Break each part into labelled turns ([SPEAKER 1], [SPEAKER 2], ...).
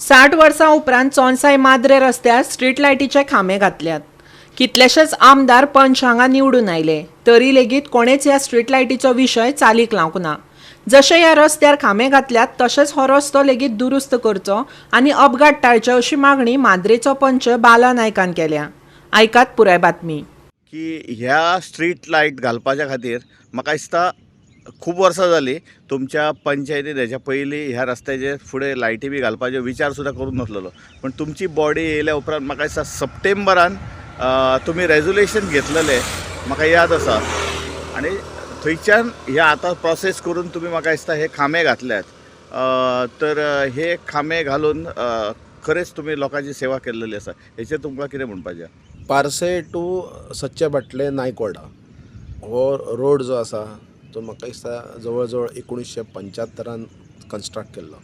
[SPEAKER 1] 60 वर्सां उपरांत चोनसाय माद्रे रस्त्यार स्ट्रीट लायटीचे खांबे घातल्यात. कितलेशेच आमदार पंच हांगा निवडून आयले तरी लेगीत कोणेच ह्या स्ट्रीट लायटीचो विशय चालीक लावंक ना. जशे ह्या रस्त्यार खांबे घातल्यात तशेंच हो रस्तो लेगीत दुरुस्त करचो आनी अपघात टाळचे अशी मागणी माद्रेचो पंच बाला नायकान केल्या. आयकात पुराय बातमी.
[SPEAKER 2] की ह्या स्ट्रीट लायट घालपाच्या खातीर म्हाका दिसता खूब वर्सां जालीं तुमच्या पंचायतीन हेच्या पयलीं ह्या रस्त्याचे फुडें लायटी बी घालपाचो विचार सुद्दां करूंक नासलेलो. पण तुमची बॉडी येयल्या उपरांत म्हाका दिसता सप्टेंबरान तुमी रेजोल्युशन घेतलेले म्हाका याद आसा आनी थंयच्यान हे आतां प्रोसेस करून तुमी म्हाका दिसता हे खांबे घातल्यात. तर हे खांबे घालून खरेंच तुमी लोकांची सेवा केल्लेली आसा. हेचेर तुमकां कितें म्हणपाचें?
[SPEAKER 3] पार्से टू सच्चे बाटले नायकवाडा हो रोड जो आसा तो म्हाका दिसता जवळ जवळ 1975 कन्स्ट्रक्ट केल्लो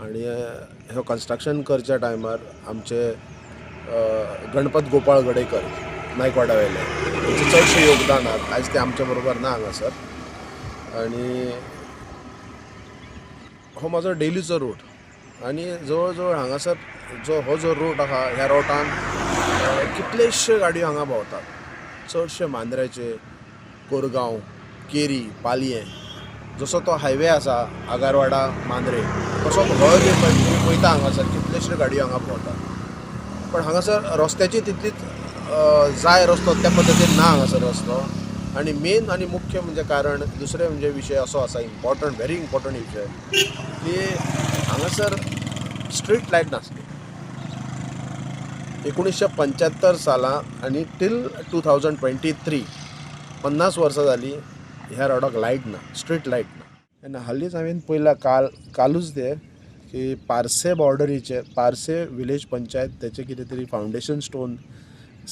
[SPEAKER 3] आनी हो कन्स्ट्रक्शन करच्या टायमार आमचे गणपत गोपाळ गडेकर नायकवाडा वयले तांचें चडशें योगदान आसा. आयज ते आमच्या बरोबर ना हांगासर आनी हो म्हाजो डेलीचो रूट आनी जवळ जवळ हांगासर हो जो रूट आहा ह्या रोटान कितलेशे गाडयो हांगा भोंवतात. चडशे मांद्रेचे, कोरगांव, केरी, पालयें जसो तो हायवे आसा आगारवाडा मांद्रे तसो हो जे पळयता हांगासर कितलेशे गाडयो हांगा भोंवतात. पण हांगासर रस्त्याची तितलीच जाय रस्तो त्या पद्दतीन ना हांगासर रस्तो. आनी मेन आनी मुख्य म्हणजे कारण दुसरे म्हणजे विशय असो आसा इम्पॉर्टंट व्हेरी इम्पॉर्टंट विशय की हांगासर स्ट्रीट लायट नासली. 1975 सालां आनी टील 2023 50 वर्सां जालीं ह्या रोडाक लायट ना, स्ट्रीट लायट ना. आनी हालींच हांवें पयला कालूच ते की पार्से बॉर्डरीचे पार्से विलेज पंचायत तेचे कितें तरी फावंडेशन स्टोन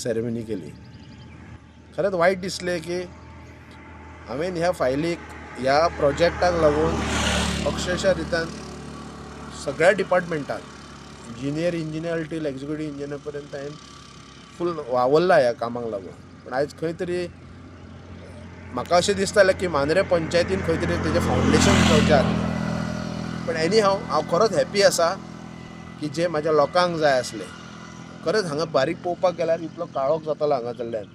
[SPEAKER 3] सेरेमनी केली. खरेंच वायट दिसलें की हांवें ह्या फायलीक ह्या प्रोजेक्टाक लागून अक्षरशा रित्यान सगळ्या डिपार्टमेंटान इंजिनियर टील एक्झिक्युटीव इंजिनियर पर्यंत हांवें फूल वावरला ह्या कामाक लागून. पण आयज खंय तरी म्हाका अशें दिसतालें की मांद्रे पंचायतीन खंय तरी तेजें फावंडेशन जावचें. पण एनी हांव खरोच हॅपी आसा की जे म्हाज्या लोकांक जाय आसले. खरेंच हांगा बारीक पळोवपाक गेल्यार इतलो काळोख जातालो हांगासरल्यान.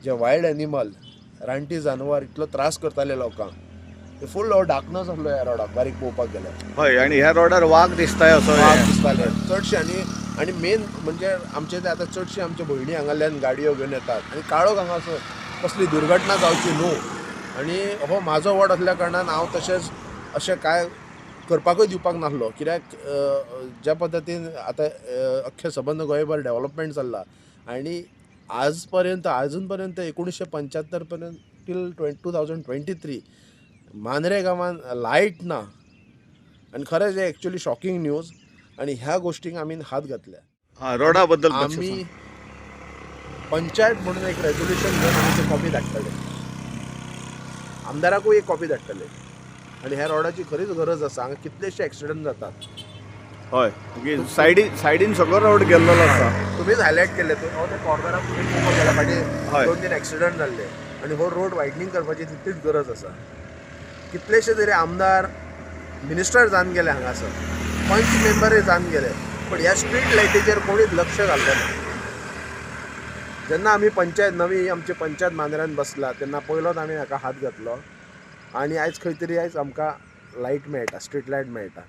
[SPEAKER 3] जे वायल्ड एनिमल रानटी जानवर इतलो त्रास करताले लोकांक. फूल हो डार्कनस आसलो ह्या रोडाक बारीक पळोवपाक गेल्यार.
[SPEAKER 2] हय आनी ह्या रोडार वाघ दिसताय असो
[SPEAKER 3] दिसताले चडशे. आनी मेन म्हणजे आमचे ते आतां चडशे आमचे भयणी हांगाल्यान गाडयो घेवन येतात आनी काळोख हांगासर कसली दुर्घटना जावची न्हू. आनी हो म्हाजो वॉर्ड आसल्या कारणान हांव तशेंच अशें कांय करपाकूय दिवपाक नासलो. कित्याक ज्या पद्दतीन आतां अख्खे सबंद गोंयभर डेव्हलपमेंट चल्ला आनी अजून पर्यंत 1975 पर्यंत टील 2023 मांद्रे गांवान लायट ना. आनी खरेंच हे एक्चुअली शॉकिंग न्यूज आनी ह्या गोश्टींक आमी हात घातल्या.
[SPEAKER 2] रोडा बद्दल
[SPEAKER 3] आमी पंचायत म्हणून एक रेजोल्युशन घेवन आमी ती कॉपी धाडटले, आमदाराकूय एक कॉपी धाडटले. आनी ह्या रोडाची खरीच गरज आसा. हांगा कितलेशे एक्सिडंट जातात.
[SPEAKER 2] हय सायडीन सगळो रोड गेल्लो आसा.
[SPEAKER 3] तुमीच हायलायट केले हो ते कॉर्नराक तुमी पळोवपाक गेल्या फाटीं 2-3 एक्सिडंट जाल्ले आनी हो रोड वायडनींग करपाची तितलीच गरज आसा. कितलेशे तरी आमदार मिनिस्टर जावन गेले हांगासर, पंच मेंबरूय जावन गेले, पण ह्या स्ट्रीट लायटीचेर कोणीच लक्ष घालना. जेन्ना आमी नवी आमची पंचायत मांद्र्यान बसला तेन्ना पयलोच आमी हाका हात घातलो आनी आयज खंय तरी आमकां लायट मेळटा, स्ट्रीट लायट मेळटा.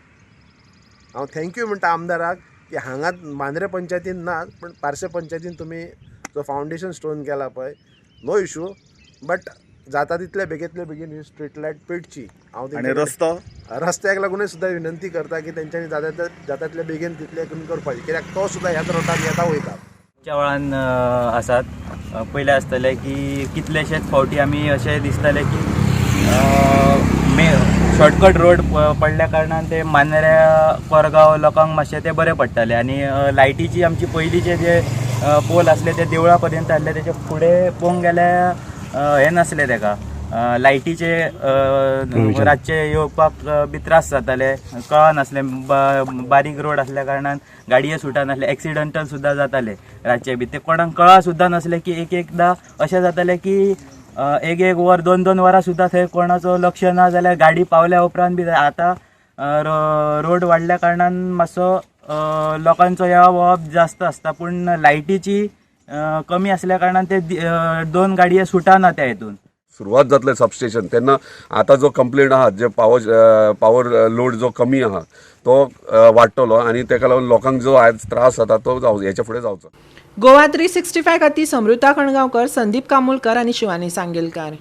[SPEAKER 3] हांव थँक्यू म्हणटा आमदाराक की हांगा मांद्रे पंचायतीन ना पण पार्से पंचायतीन तुमी जो फावंडेशन स्टोन केला पळय नो इशू. बट जाता तितले बेगीन ही स्ट्रीट लायट पेटची.
[SPEAKER 2] आनी
[SPEAKER 3] रस्त्याक लागूनय सुद्दां विनंती करता की तेंच्यांनी जाता तितले बेगीन तितले करून करपाचे. कित्याक तो सुद्दां ह्याच रोडाक येता वयता.
[SPEAKER 4] च्या वेळान आसात. पयले आसतले की कितलेशेच फावटी आमी अशें दिसताले की शॉर्टकट रोड पडल्या कारणान ते मांद्र्या कोरगांव लोकांक मातशें ते बरें पडटाले. आनी लायटीची आमची पयलींचे जे पोल आसले ते देवळा पर्यंत आसले तेचे फुडें पळोवंक गेल्यार हें नासलें तेका लायटीचे रातचे येवपाक बी त्रास जाताले, कळनासले. बारीक रोड आसल्या कारणान गाडये सुटनासले, एक्सिडंटल सुद्दां जाताले रातचे बी. ते कोणाक कळा सुद्दां नासले की एकदां अशें जातालें की एक वर 2-2 वरां सुद्दां थंय कोणाचो लक्ष ना जाल्यार गाडी पावल्या उपरांत बी. आतां रोड वाडल्या कारणान मातसो लोकांचो येवप जास्त असता, पूण लायटीची कमी असल्या कारणान ते 2 गाडये सुटाना त्या हेतून.
[SPEAKER 5] सुरुवात जातले सबस्टेशन तेन्ना आता जो कंप्लेंट आहा जे पावर लोड जो कमी आहा तो वाडटलो आनी तेका लागून लोकांक जो आज त्रास जाता तो हेच्या फुडें जावचो.
[SPEAKER 1] गोवा 365 खातीर समृता खणगांवकर, संदीप कामुलकर आनी शिवानी सांगेलकार.